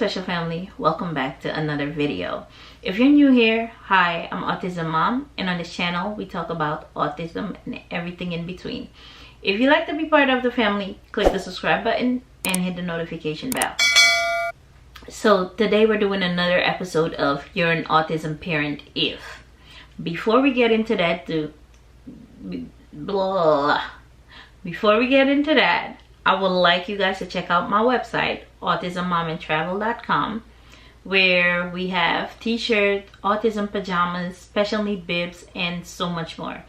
special family, welcome back to another video. If you're new here, hi, I'm Autism Mom, and on this channel we talk about autism and everything in between. If you'd like to be part of the family, click the subscribe button and hit the notification bell. So today we're doing another episode of You're an Autism Parent If. Before we get into that, I would like you guys to check out my website, AutismMomRJ.com, where we have t-shirts, autism pajamas, special need bibs, and so much more.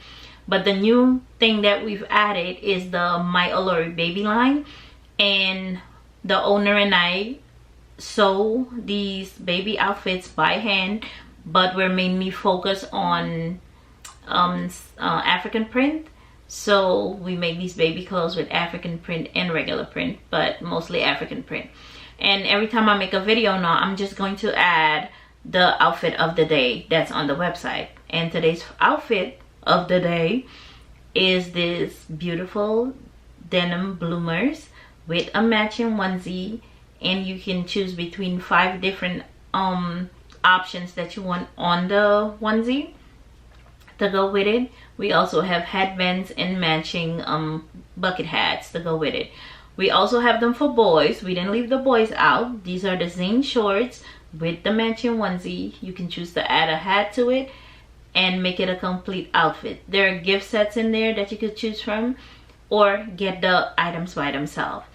But the new thing that we've added is the My Olori baby line, and the owner and I sew these baby outfits by hand, but we're mainly focused on African print. So we make these baby clothes with African print and regular print, but mostly African print. And every time I make a video now, I'm just going to add the outfit of the day that's on the website. And today's outfit of the day is this beautiful denim bloomers with a matching onesie, and you can choose between 5 different options that you want on the onesie to go with it. We also have headbands and matching bucket hats to go with it. We also have them for boys. We didn't leave the boys out. These are the Zane shorts with the matching onesie. You can choose to add a hat to it and make it a complete outfit. There are gift sets in there that you could choose from, or get the items by themselves.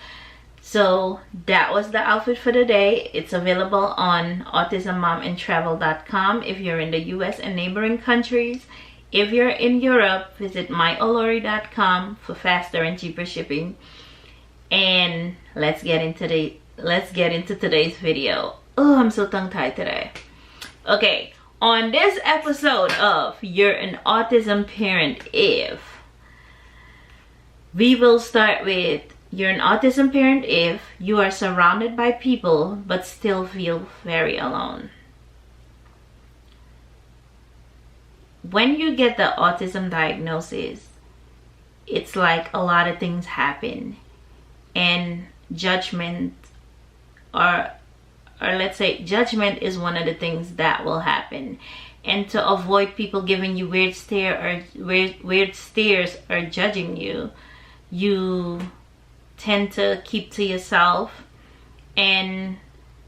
So that was the outfit for the day. It's available on AutismMomRJ.com if you're in the US and neighboring countries. If you're in Europe, visit myolori.com for faster and cheaper shipping. And let's get into today's video. Oh, I'm so tongue-tied today. Okay, on this episode of You're an Autism Parent If, we will start with you're an autism parent if you are surrounded by people but still feel very alone. When you get the autism diagnosis, it's like a lot of things happen, and judgment, or let's say judgment, is one of the things that will happen. And to avoid people giving you weird stares or judging you, you tend to keep to yourself, and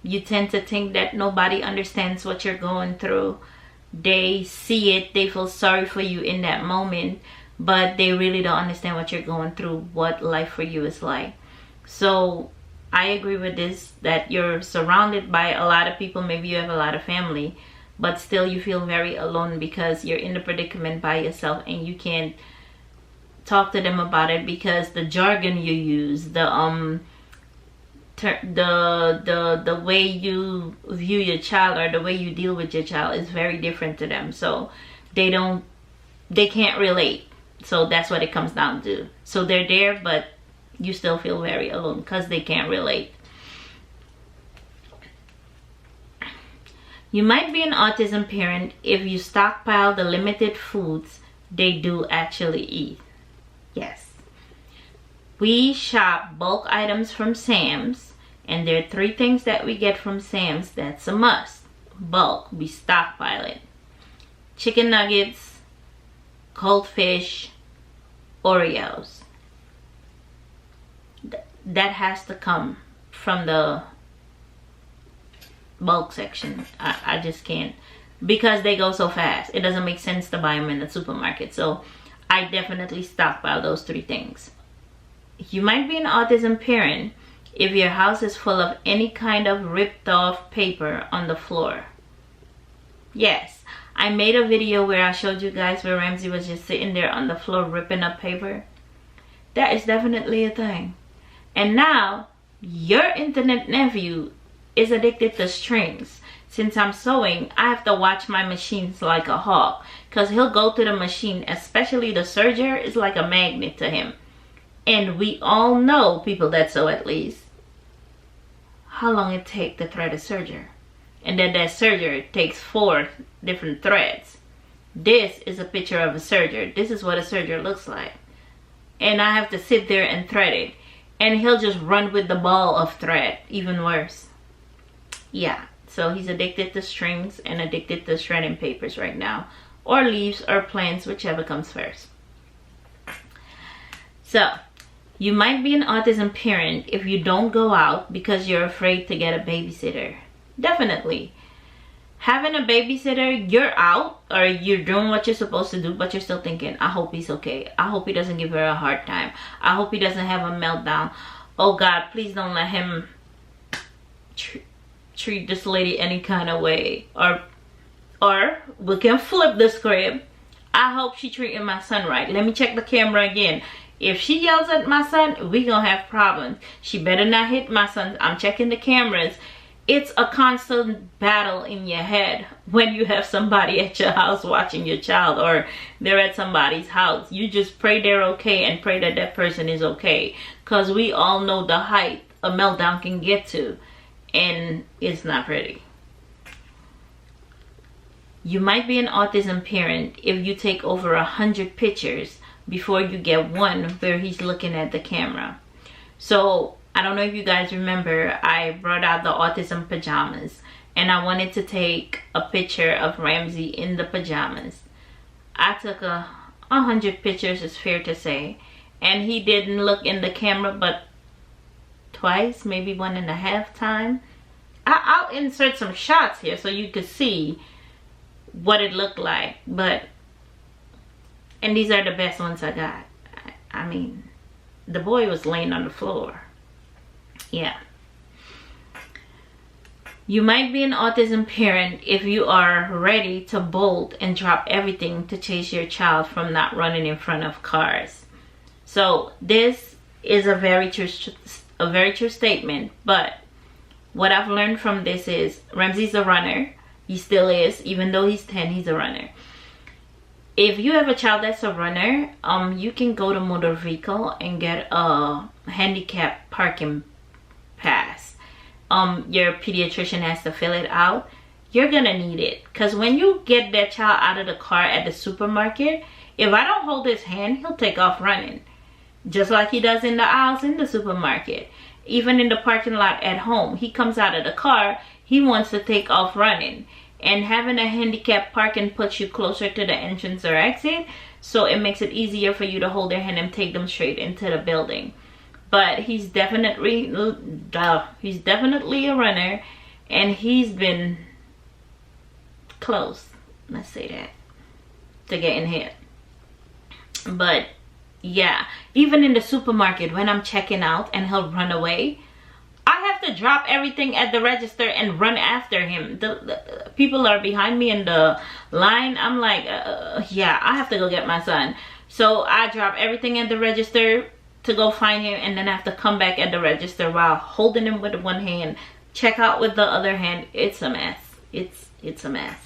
you tend to think that nobody understands what you're going through. They see it, they feel sorry for you in that moment, but they really don't understand what you're going through, what life for you is like. So I agree with this, that you're surrounded by a lot of people. Maybe you have a lot of family, but still you feel very alone because you're in the predicament by yourself and you can't talk to them about it, because the jargon you use, the way you view your child or the way you deal with your child is very different to them. So they can't relate. So that's what it comes down to. So they're there, but you still feel very alone because they can't relate. You might be an autism parent if you stockpile the limited foods they do actually eat. Yes. We shop bulk items from Sam's, and there are 3 things that we get from Sam's that's a must. Bulk, we stockpile it. Chicken nuggets, cold fish, Oreos. That has to come from the bulk section. I just can't, because they go so fast. It doesn't make sense to buy them in the supermarket. So I definitely stockpile those 3 things. You might be an autism parent if your house is full of any kind of ripped off paper on the floor. Yes, I made a video where I showed you guys where Ramsey was just sitting there on the floor ripping up paper. That is definitely a thing. And now your internet nephew is addicted to strings. Since I'm sewing, I have to watch my machines like a hawk, because he'll go to the machine, especially the serger is like a magnet to him. And we all know, people that sew at least, how long it takes to thread a serger. And then that serger takes 4 different threads. This is a picture of a serger. This is what a serger looks like. And I have to sit there and thread it. And he'll just run with the ball of thread, even worse. Yeah, so he's addicted to strings and addicted to shredding papers right now, or leaves or plants, whichever comes first. So you might be an autism parent if you don't go out because you're afraid to get a babysitter. Definitely. Having a babysitter, you're out or you're doing what you're supposed to do, but you're still thinking, I hope he's okay. I hope he doesn't give her a hard time. I hope he doesn't have a meltdown. Oh God, please don't let him treat this lady any kind of way. Or we can flip the script. I hope she treating my son right. Let me check the camera again. If she yells at my son, we gonna have problems. She better not hit my son. I'm checking the cameras. It's a constant battle in your head when you have somebody at your house watching your child, or they're at somebody's house. You just pray they're okay and pray that that person is okay, because we all know the height a meltdown can get to, and it's not pretty. You might be an autism parent if you take over 100 pictures before you get one where he's looking at the camera. So I don't know if you guys remember, I brought out the autism pajamas and I wanted to take a picture of Ramsey in the pajamas. I took 100 pictures, it's fair to say, and he didn't look in the camera but twice, maybe 1.5 times. I'll insert some shots here so you could see what it looked like, and these are the best ones I got. I mean, the boy was laying on the floor. Yeah. You might be an autism parent if you are ready to bolt and drop everything to chase your child from not running in front of cars. So this is a very true statement, but what I've learned from this is Ramsey's a runner. He still is, even though he's 10, he's a runner. If you have a child that's a runner, you can go to motor vehicle and get a handicap parking pass. Your pediatrician has to fill it out. You're gonna need it, because when you get that child out of the car at the supermarket, if I don't hold his hand, he'll take off running, just like he does in the aisles in the supermarket. Even in the parking lot at home, he comes out of the car, he wants to take off running. And having a handicap parking puts you closer to the entrance or exit, so it makes it easier for you to hold their hand and take them straight into the building. But he's definitely a runner, and he's been close, let's say that, to getting hit. But yeah, even in the supermarket when I'm checking out and he'll run away, I have to drop everything at the register and run after him. The people are behind me in the line. I'm like, yeah, I have to go get my son. So I drop everything at the register to go find him, and then I have to come back at the register while holding him with one hand, check out with the other hand. It's a mess. It's a mess.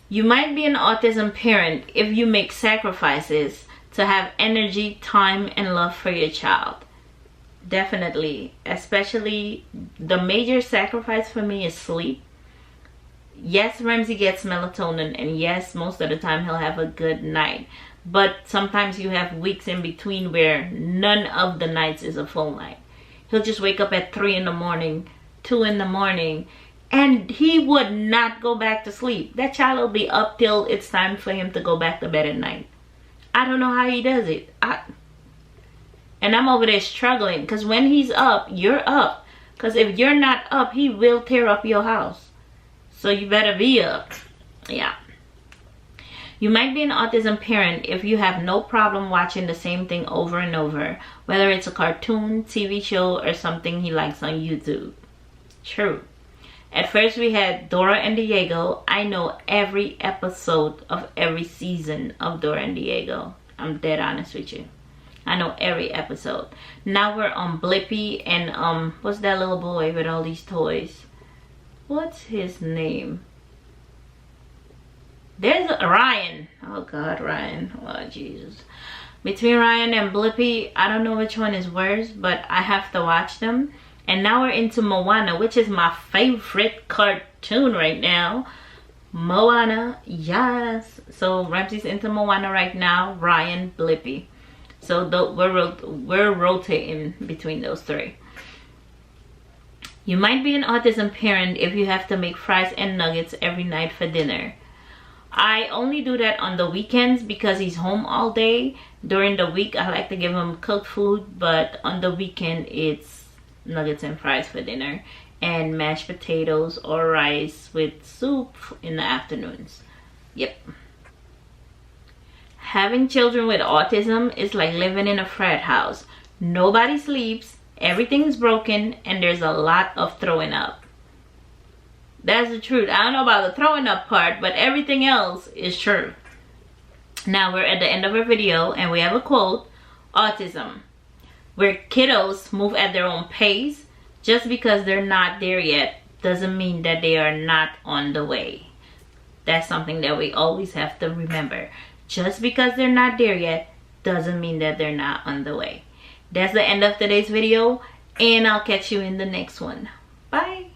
You might be an autism parent if you make sacrifices to have energy, time, and love for your child. Definitely. Especially the major sacrifice for me is sleep. Yes, Ramsey gets melatonin, and yes, most of the time he'll have a good night. But sometimes you have weeks in between where none of the nights is a full night. He'll just wake up at 3 in the morning, 2 in the morning, and he would not go back to sleep. That child will be up till it's time for him to go back to bed at night. I don't know how he does it. And I'm over there struggling, because when he's up, you're up. Because if you're not up, he will tear up your house. So you better be up. Yeah. You might be an autism parent if you have no problem watching the same thing over and over, whether it's a cartoon, TV show, or something he likes on YouTube. True. At first we had Dora and Diego. I know every episode of every season of Dora and Diego. I'm dead honest with you. I know every episode. Now we're on Blippi and what's that little boy with all these toys? What's his name? There's Ryan. Oh God, Ryan. Oh Jesus. Between Ryan and Blippi, I don't know which one is worse, but I have to watch them. And now we're into Moana, which is my favorite cartoon right now. Moana, yes. So Ramsey's into Moana right now. Ryan, Blippi. So we're rotating between those three. You might be an autism parent if you have to make fries and nuggets every night for dinner. I only do that on the weekends because he's home all day. During the week, I like to give him cooked food, but on the weekend, it's nuggets and fries for dinner and mashed potatoes or rice with soup in the afternoons. Yep. Having children with autism is like living in a frat house. Nobody sleeps, everything's broken, and there's a lot of throwing up. That's the truth. I don't know about the throwing up part, but everything else is true. Now we're at the end of our video and we have a quote. Autism, where kiddos move at their own pace. Just because they're not there yet doesn't mean that they are not on the way. That's something that we always have to remember. Just because they're not there yet doesn't mean that they're not on the way. That's the end of today's video, and I'll catch you in the next one. Bye.